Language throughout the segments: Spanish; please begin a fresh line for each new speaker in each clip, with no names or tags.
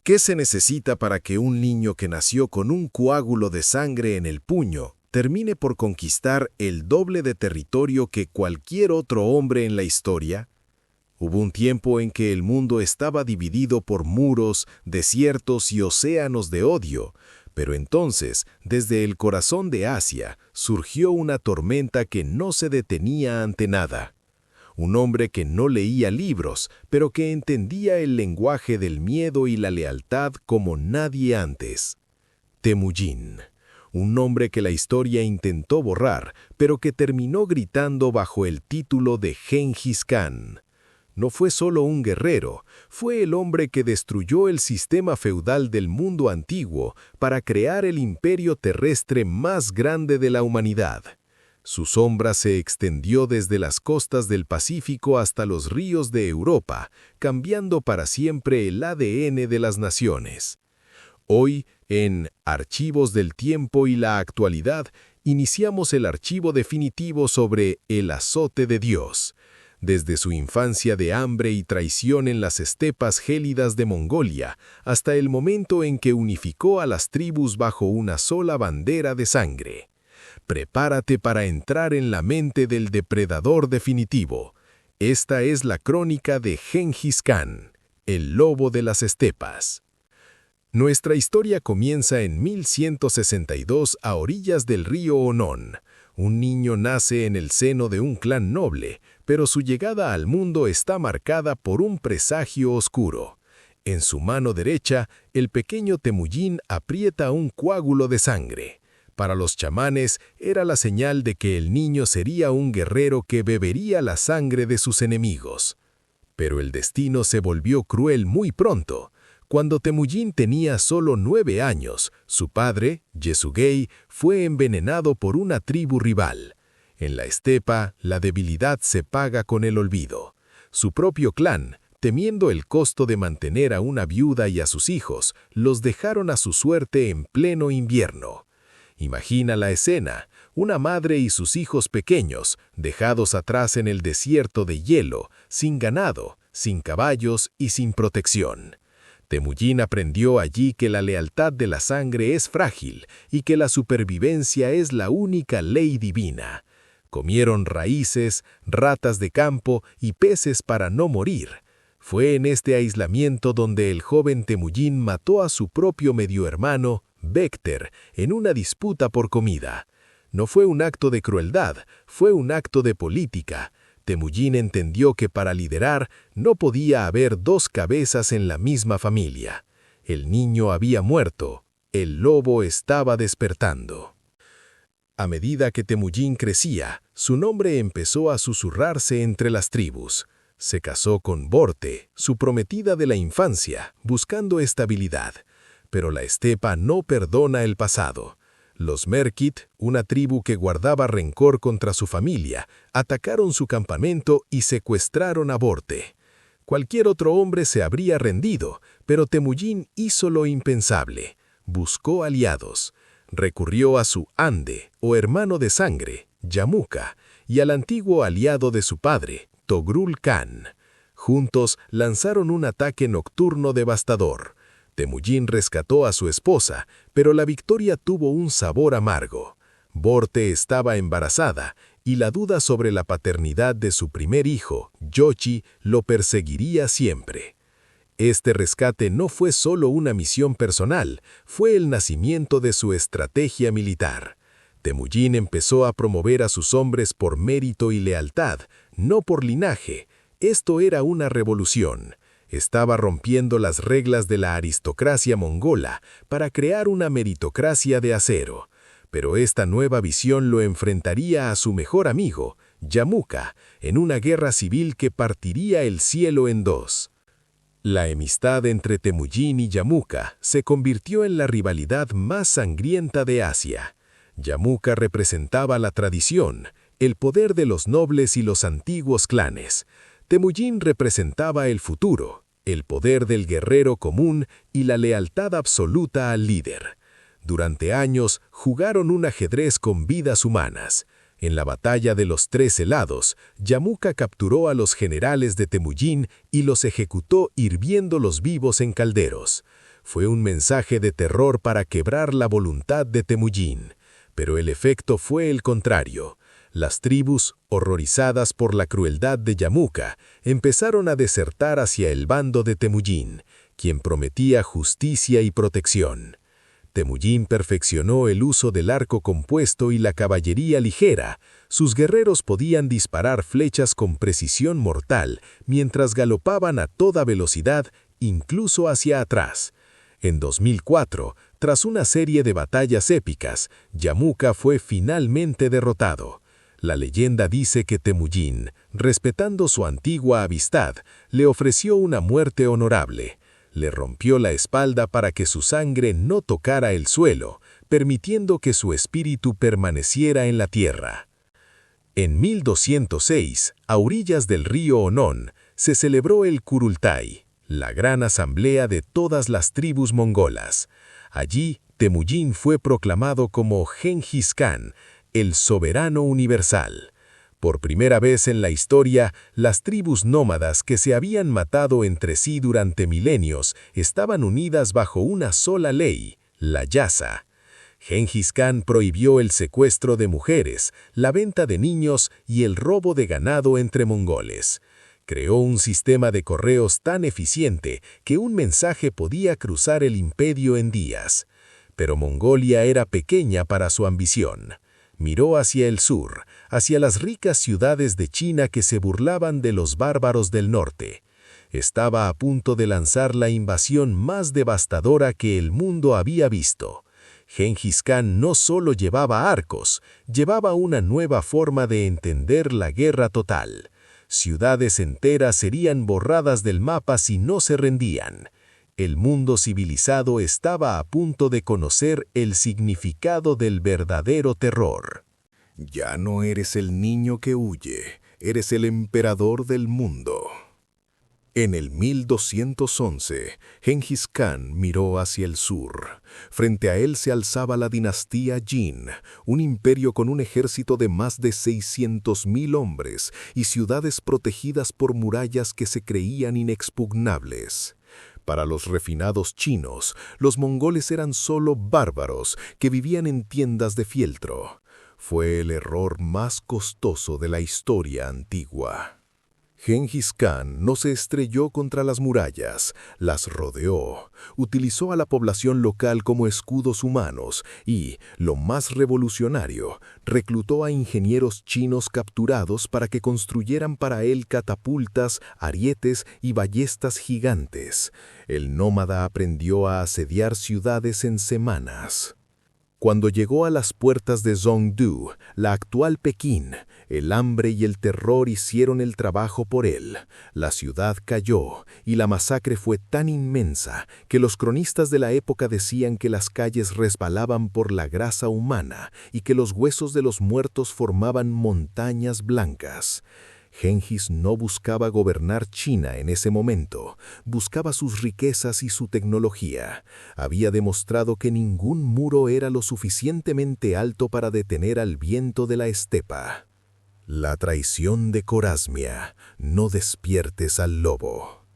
¿Qué se necesita para que un niño que nació con un coágulo de sangre en el puño termine por conquistar el doble de territorio que cualquier otro hombre en la historia? Hubo un tiempo en que el mundo estaba dividido por muros, desiertos y océanos de odio, pero entonces, desde el corazón de Asia, surgió una tormenta que no se detenía ante nada. Un hombre que no leía libros, pero que entendía el lenguaje del miedo y la lealtad como nadie antes. Temujin, un nombre que la historia intentó borrar, pero que terminó gritando bajo el título de Gengis Khan. No fue solo un guerrero, fue el hombre que destruyó el sistema feudal del mundo antiguo para crear el imperio terrestre más grande de la humanidad. Su sombra se extendió desde las costas del Pacífico hasta los ríos de Europa, cambiando para siempre el ADN de las naciones. Hoy, en Archivos del Tiempo y la Actualidad, iniciamos el archivo definitivo sobre el azote de Dios. Desde su infancia de hambre y traición en las estepas gélidas de Mongolia, hasta el momento en que unificó a las tribus bajo una sola bandera de sangre. Prepárate para entrar en la mente del depredador definitivo. Esta es la crónica de Gengis Khan, el lobo de las estepas. Nuestra historia comienza en 1162 a orillas del río Onón. Un niño nace en el seno de un clan noble, pero su llegada al mundo está marcada por un presagio oscuro. En su mano derecha, el pequeño Temujin aprieta un coágulo de sangre. Para los chamanes era la señal de que el niño sería un guerrero que bebería la sangre de sus enemigos. Pero el destino se volvió cruel muy pronto. Cuando Temujin tenía solo 9 años, su padre, Yesugei, fue envenenado por una tribu rival. En la estepa, la debilidad se paga con el olvido. Su propio clan, temiendo el costo de mantener a una viuda y a sus hijos, los dejaron a su suerte en pleno invierno. Imagina la escena, una madre y sus hijos pequeños, dejados atrás en el desierto de hielo, sin ganado, sin caballos y sin protección. Temujin aprendió allí que la lealtad de la sangre es frágil y que la supervivencia es la única ley divina. Comieron raíces, ratas de campo y peces para no morir. Fue en este aislamiento donde el joven Temujin mató a su propio medio hermano, Bekter, en una disputa por comida. No fue un acto de crueldad, fue un acto de política. Temujin entendió que para liderar no podía haber 2 cabezas en la misma familia. El niño había muerto, el lobo estaba despertando. A medida que Temujin crecía, su nombre empezó a susurrarse entre las tribus. Se casó con Borte, su prometida de la infancia, buscando estabilidad. Pero la estepa no perdona el pasado. Los Merkit, una tribu que guardaba rencor contra su familia, atacaron su campamento y secuestraron a Borte. Cualquier otro hombre se habría rendido, pero Temujin hizo lo impensable. Buscó aliados. Recurrió a su Ande, o hermano de sangre, Yamuka, y al antiguo aliado de su padre, Togrul Khan. Juntos lanzaron un ataque nocturno devastador. Temujin rescató a su esposa, pero la victoria tuvo un sabor amargo. Borte estaba embarazada, y la duda sobre la paternidad de su primer hijo, Yochi, lo perseguiría siempre. Este rescate no fue solo una misión personal, fue el nacimiento de su estrategia militar. Temujin empezó a promover a sus hombres por mérito y lealtad, no por linaje. Esto era una revolución. Estaba rompiendo las reglas de la aristocracia mongola para crear una meritocracia de acero. Pero esta nueva visión lo enfrentaría a su mejor amigo, Yamuka, en una guerra civil que partiría el cielo en 2. La enemistad entre Temujin y Yamuka se convirtió en la rivalidad más sangrienta de Asia. Yamuka representaba la tradición, el poder de los nobles y los antiguos clanes. Temujin representaba el futuro, el poder del guerrero común y la lealtad absoluta al líder. Durante años jugaron un ajedrez con vidas humanas. En la batalla de los 3 helados, Yamuka capturó a los generales de Temujin y los ejecutó hirviéndolos vivos en calderos. Fue un mensaje de terror para quebrar la voluntad de Temujin, pero el efecto fue el contrario. Las tribus, horrorizadas por la crueldad de Yamuka, empezaron a desertar hacia el bando de Temujin, quien prometía justicia y protección. Temujin perfeccionó el uso del arco compuesto y la caballería ligera. Sus guerreros podían disparar flechas con precisión mortal mientras galopaban a toda velocidad, incluso hacia atrás. En 2004, tras una serie de batallas épicas, Yamuka fue finalmente derrotado. La leyenda dice que Temujin, respetando su antigua amistad, le ofreció una muerte honorable. Le rompió la espalda para que su sangre no tocara el suelo, permitiendo que su espíritu permaneciera en la tierra. En 1206, a orillas del río Onon, se celebró el Kurultai, la gran asamblea de todas las tribus mongolas. Allí, Temujin fue proclamado como Genghis Khan, el soberano universal. Por primera vez en la historia, las tribus nómadas que se habían matado entre sí durante milenios estaban unidas bajo una sola ley, la Yasa. Genghis Khan prohibió el secuestro de mujeres, la venta de niños y el robo de ganado entre mongoles. Creó un sistema de correos tan eficiente que un mensaje podía cruzar el imperio en días. Pero Mongolia era pequeña para su ambición. Miró hacia el sur, hacia las ricas ciudades de China que se burlaban de los bárbaros del norte. Estaba a punto de lanzar la invasión más devastadora que el mundo había visto. Genghis Khan no solo llevaba arcos, llevaba una nueva forma de entender la guerra total. Ciudades enteras serían borradas del mapa si no se rendían. El mundo civilizado estaba a punto de conocer el significado del verdadero terror.
Ya no eres el niño que huye, eres el emperador del mundo. En el 1211, Genghis Khan miró hacia el sur. Frente a él se alzaba la dinastía Jin, un imperio con un ejército de más de 600.000 hombres y ciudades protegidas por murallas que se creían inexpugnables. Para los refinados chinos, los mongoles eran solo bárbaros que vivían en tiendas de fieltro. Fue el error más costoso de la historia antigua. Genghis Khan no se estrelló contra las murallas, las rodeó, utilizó a la población local como escudos humanos y, lo más revolucionario, reclutó a ingenieros chinos capturados para que construyeran para él catapultas, arietes y ballestas gigantes. El nómada aprendió a asediar ciudades en semanas. Cuando llegó a las puertas de Zhongdu, la actual Pekín, el hambre y el terror hicieron el trabajo por él. La ciudad cayó y la masacre fue tan inmensa que los cronistas de la época decían que las calles resbalaban por la grasa humana y que los huesos de los muertos formaban montañas blancas. Genghis no buscaba gobernar China en ese momento, buscaba sus riquezas y su tecnología. Había demostrado que ningún muro era lo suficientemente alto para detener al viento de la estepa. La traición de Corasmia, no despiertes al lobo.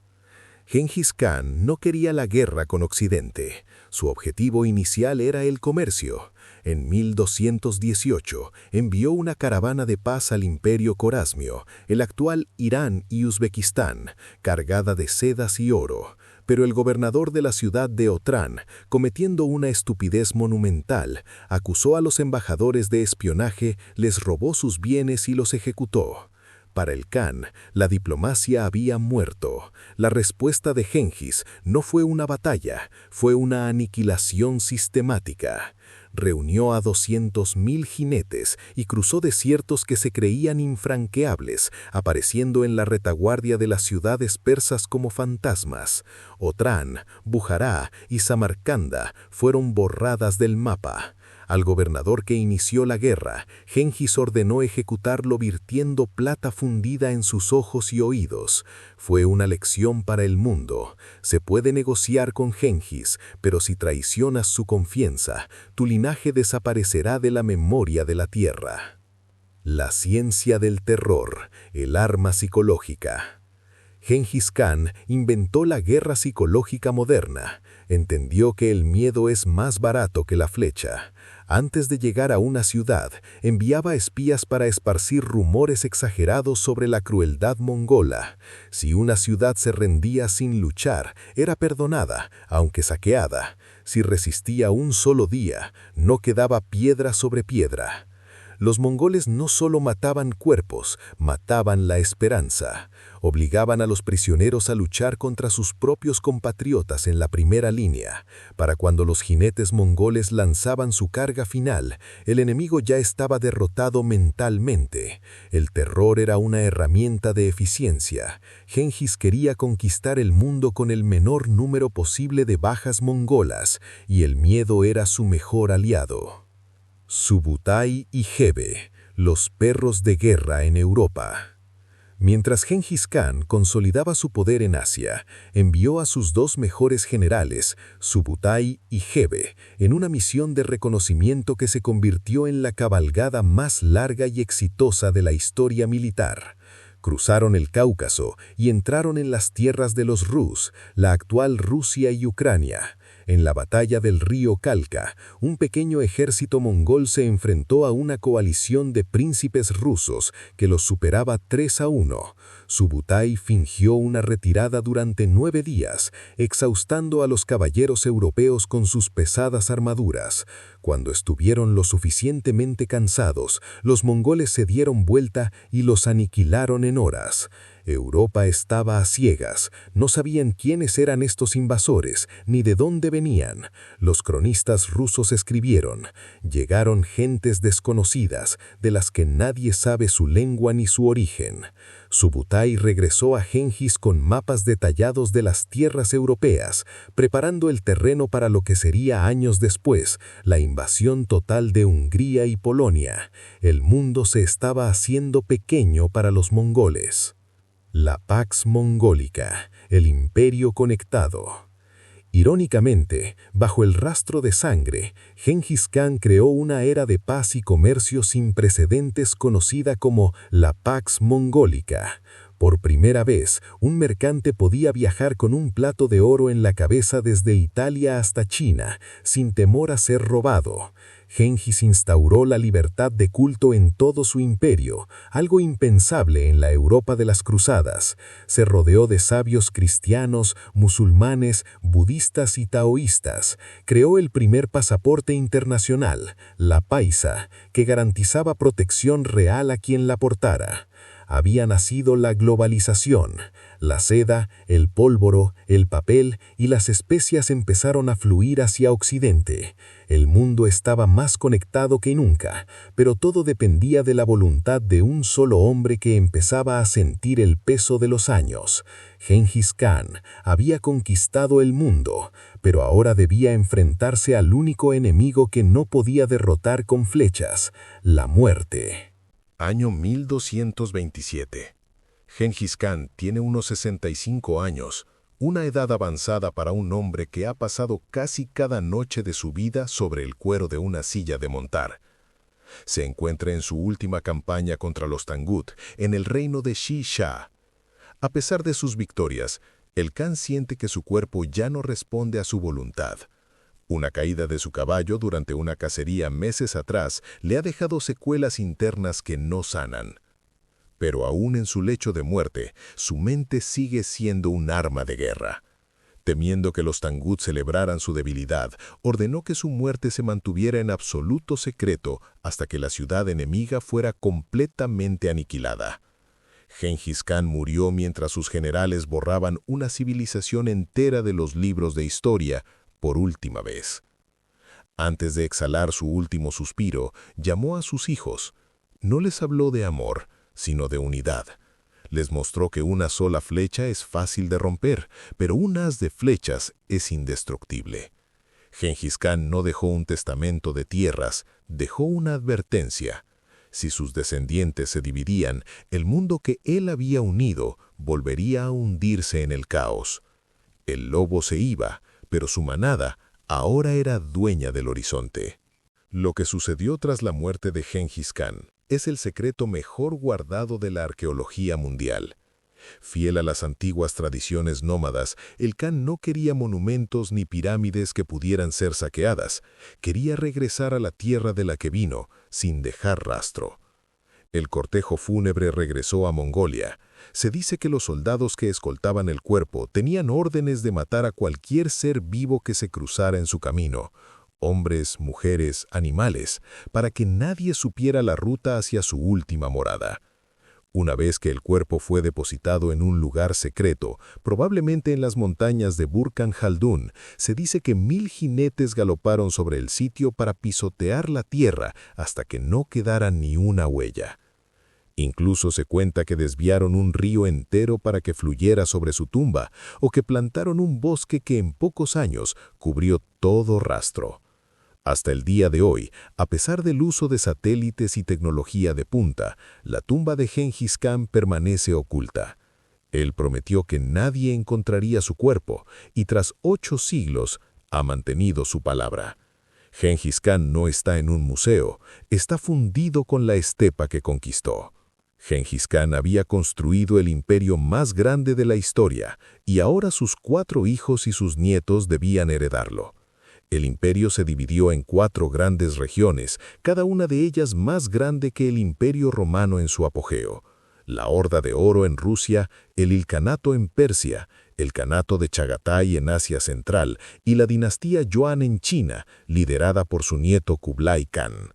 Genghis Khan no quería la guerra con Occidente. Su objetivo inicial era el comercio. En 1218 envió una caravana de paz al imperio corasmio, el actual Irán y Uzbekistán, cargada de sedas y oro. Pero el gobernador de la ciudad de Otrán, cometiendo una estupidez monumental, acusó a los embajadores de espionaje, les robó sus bienes y los ejecutó. Para el Khan, la diplomacia había muerto. La respuesta de Genghis no fue una batalla, fue una aniquilación sistemática. Reunió a 200.000 jinetes y cruzó desiertos que se creían infranqueables, apareciendo en la retaguardia de las ciudades persas como fantasmas. Otrán, Bujará y Samarcanda fueron borradas del mapa. Al gobernador que inició la guerra, Genghis ordenó ejecutarlo virtiendo plata fundida en sus ojos y oídos. Fue una lección para el mundo. Se puede negociar con Genghis, pero si traicionas su confianza, tu linaje desaparecerá de la memoria de la tierra. La ciencia del terror, el arma psicológica. Gengis Khan inventó la guerra psicológica moderna. Entendió que el miedo es más barato que la flecha. Antes de llegar a una ciudad, enviaba espías para esparcir rumores exagerados sobre la crueldad mongola. Si una ciudad se rendía sin luchar, era perdonada, aunque saqueada. Si resistía un solo día, no quedaba piedra sobre piedra. Los mongoles no solo mataban cuerpos, mataban la esperanza. Obligaban a los prisioneros a luchar contra sus propios compatriotas en la primera línea. Para cuando los jinetes mongoles lanzaban su carga final, el enemigo ya estaba derrotado mentalmente. El terror era una herramienta de eficiencia. Gengis quería conquistar el mundo con el menor número posible de bajas mongolas, y el miedo era su mejor aliado. Subutai y Gebe, los perros de guerra en Europa. Mientras Gengis Khan consolidaba su poder en Asia, envió a sus dos mejores generales, Subutai y Gebe, en una misión de reconocimiento que se convirtió en la cabalgada más larga y exitosa de la historia militar. Cruzaron el Cáucaso y entraron en las tierras de los Rus, la actual Rusia y Ucrania. En la batalla del río Kalka, un pequeño ejército mongol se enfrentó a una coalición de príncipes rusos que los superaba 3-1. Subutai fingió una retirada durante 9 días, exhaustando a los caballeros europeos con sus pesadas armaduras. Cuando estuvieron lo suficientemente cansados, los mongoles se dieron vuelta y los aniquilaron en horas. Europa estaba a ciegas, no sabían quiénes eran estos invasores, ni de dónde venían. Los cronistas rusos escribieron: llegaron gentes desconocidas, de las que nadie sabe su lengua ni su origen. Subutai regresó a Gengis con mapas detallados de las tierras europeas, preparando el terreno para lo que sería años después, la invasión total de Hungría y Polonia. El mundo se estaba haciendo pequeño para los mongoles. La Pax Mongólica, el imperio conectado. Irónicamente, bajo el rastro de sangre, Gengis Khan creó una era de paz y comercio sin precedentes conocida como la Pax Mongólica. Por primera vez, un mercante podía viajar con un plato de oro en la cabeza desde Italia hasta China, sin temor a ser robado. Gengis instauró la libertad de culto en todo su imperio, algo impensable en la Europa de las cruzadas. Se rodeó de sabios cristianos, musulmanes, budistas y taoístas. Creó el primer pasaporte internacional, la paisa, que garantizaba protección real a quien la portara. Había nacido la globalización. La seda, el pólvoro, el papel y las especias empezaron a fluir hacia Occidente. El mundo estaba más conectado que nunca, pero todo dependía de la voluntad de un solo hombre que empezaba a sentir el peso de los años. Gengis Khan había conquistado el mundo, pero ahora debía enfrentarse al único enemigo que no podía derrotar con flechas: la muerte.
Año 1227. Gengis Khan tiene unos 65 años, una edad avanzada para un hombre que ha pasado casi cada noche de su vida sobre el cuero de una silla de montar. Se encuentra en su última campaña contra los Tangut, en el reino de Xi-Shah. A pesar de sus victorias, el Khan siente que su cuerpo ya no responde a su voluntad. Una caída de su caballo durante una cacería meses atrás le ha dejado secuelas internas que no sanan. Pero aún en su lecho de muerte, su mente sigue siendo un arma de guerra. Temiendo que los Tangut celebraran su debilidad, ordenó que su muerte se mantuviera en absoluto secreto hasta que la ciudad enemiga fuera completamente aniquilada. Gengis Khan murió mientras sus generales borraban una civilización entera de los libros de historia, por última vez. Antes de exhalar su último suspiro, llamó a sus hijos. No les habló de amor, sino de unidad. Les mostró que una sola flecha es fácil de romper, pero un haz de flechas es indestructible. Gengis Khan no dejó un testamento de tierras, dejó una advertencia. Si sus descendientes se dividían, el mundo que él había unido volvería a hundirse en el caos. El lobo se iba, pero su manada ahora era dueña del horizonte. Lo que sucedió tras la muerte de Gengis Khan es el secreto mejor guardado de la arqueología mundial.
Fiel a las antiguas tradiciones nómadas, el Khan no quería monumentos ni pirámides que pudieran ser saqueadas. Quería regresar a la tierra de la que vino, sin dejar rastro. El cortejo fúnebre regresó a Mongolia. Se dice que los soldados que escoltaban el cuerpo tenían órdenes de matar a cualquier ser vivo que se cruzara en su camino, hombres, mujeres, animales, para que nadie supiera la ruta hacia su última morada. Una vez que el cuerpo fue depositado en un lugar secreto, probablemente en las montañas de Burkhan Khaldun, se dice que 1000 jinetes galoparon sobre el sitio para pisotear la tierra hasta que no quedara ni una huella. Incluso se cuenta que desviaron un río entero para que fluyera sobre su tumba, o que plantaron un bosque que en pocos años cubrió todo rastro. Hasta el día de hoy, a pesar del uso de satélites y tecnología de punta, la tumba de Gengis Khan permanece oculta. Él prometió que nadie encontraría su cuerpo, y tras 8 siglos ha mantenido su palabra. Gengis Khan no está en un museo, está fundido con la estepa que conquistó. Gengis Khan había construido el imperio más grande de la historia, y ahora sus 4 hijos y sus nietos debían heredarlo. El imperio se dividió en 4 grandes regiones, cada una de ellas más grande que el imperio romano en su apogeo. La Horda de Oro en Rusia, el Ilkhanato en Persia, el Kanato de Chagatai en Asia Central y la dinastía Yuan en China, liderada por su nieto Kublai Khan.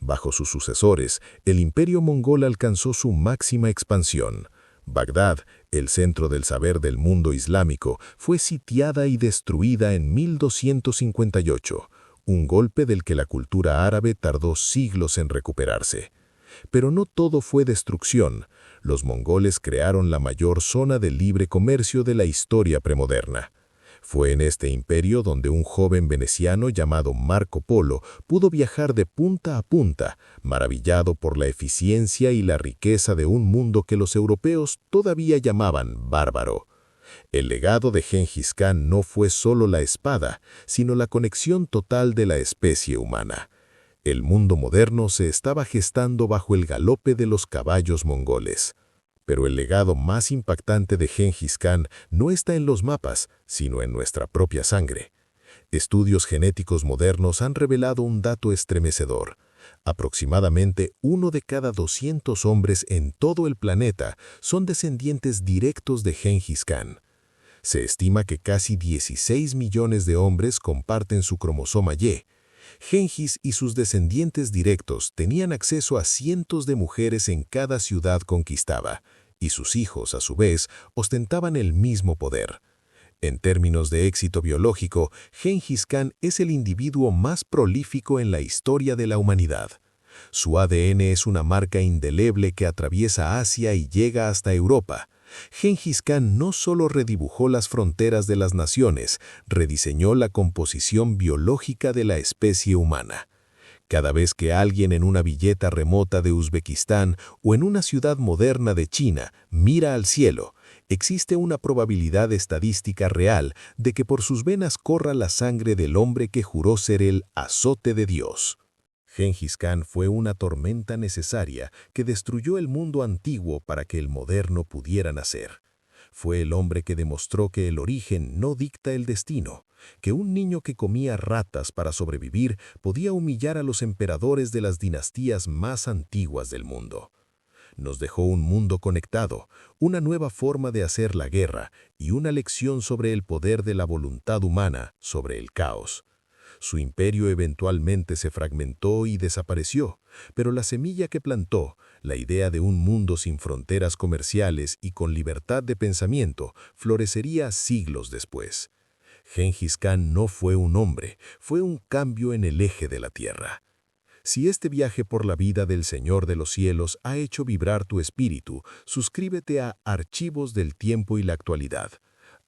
Bajo sus sucesores, el imperio mongol alcanzó su máxima expansión. Bagdad, el centro del saber del mundo islámico, fue sitiada y destruida en 1258, un golpe del que la cultura árabe tardó siglos en recuperarse. Pero no todo fue destrucción. Los mongoles crearon la mayor zona de libre comercio de la historia premoderna. Fue en este imperio donde un joven veneciano llamado Marco Polo pudo viajar de punta a punta, maravillado por la eficiencia y la riqueza de un mundo que los europeos todavía llamaban bárbaro. El legado de Gengis Khan no fue solo la espada, sino la conexión total de la especie humana. El mundo moderno se estaba gestando bajo el galope de los caballos mongoles. Pero el legado más impactante de Gengis Khan no está en los mapas, sino en nuestra propia sangre. Estudios genéticos modernos han revelado un dato estremecedor. Aproximadamente 1 de cada 200 hombres en todo el planeta son descendientes directos de Gengis Khan. Se estima que casi 16 millones de hombres comparten su cromosoma Y. Gengis y sus descendientes directos tenían acceso a cientos de mujeres en cada ciudad conquistada, y sus hijos, a su vez, ostentaban el mismo poder. En términos de éxito biológico, Gengis Khan es el individuo más prolífico en la historia de la humanidad. Su ADN es una marca indeleble que atraviesa Asia y llega hasta Europa. Gengis Khan no solo redibujó las fronteras de las naciones, rediseñó la composición biológica de la especie humana. Cada vez que alguien en una villeta remota de Uzbekistán o en una ciudad moderna de China mira al cielo, existe una probabilidad estadística real de que por sus venas corra la sangre del hombre que juró ser el azote de Dios. Gengis Khan fue una tormenta necesaria que destruyó el mundo antiguo para que el moderno pudiera nacer. Fue el hombre que demostró que el origen no dicta el destino, que un niño que comía ratas para sobrevivir podía humillar a los emperadores de las dinastías más antiguas del mundo. Nos dejó un mundo conectado, una nueva forma de hacer la guerra y una lección sobre el poder de la voluntad humana sobre el caos. Su imperio eventualmente se fragmentó y desapareció, pero la semilla que plantó, la idea de un mundo sin fronteras comerciales y con libertad de pensamiento, florecería siglos después. Gengis Khan no fue un hombre, fue un cambio en el eje de la Tierra. Si este viaje por la vida del Señor de los Cielos ha hecho vibrar tu espíritu, suscríbete a Archivos del Tiempo y la Actualidad.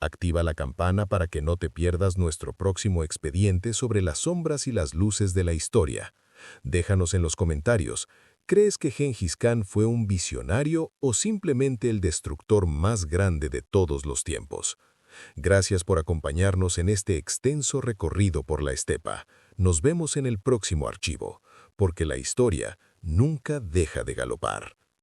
Activa la campana para que no te pierdas nuestro próximo expediente sobre las sombras y las luces de la historia. Déjanos en los comentarios, ¿crees que Gengis Khan fue un visionario o simplemente el destructor más grande de todos los tiempos? Gracias por acompañarnos en este extenso recorrido por la estepa. Nos vemos en el próximo archivo, porque la historia nunca deja de galopar.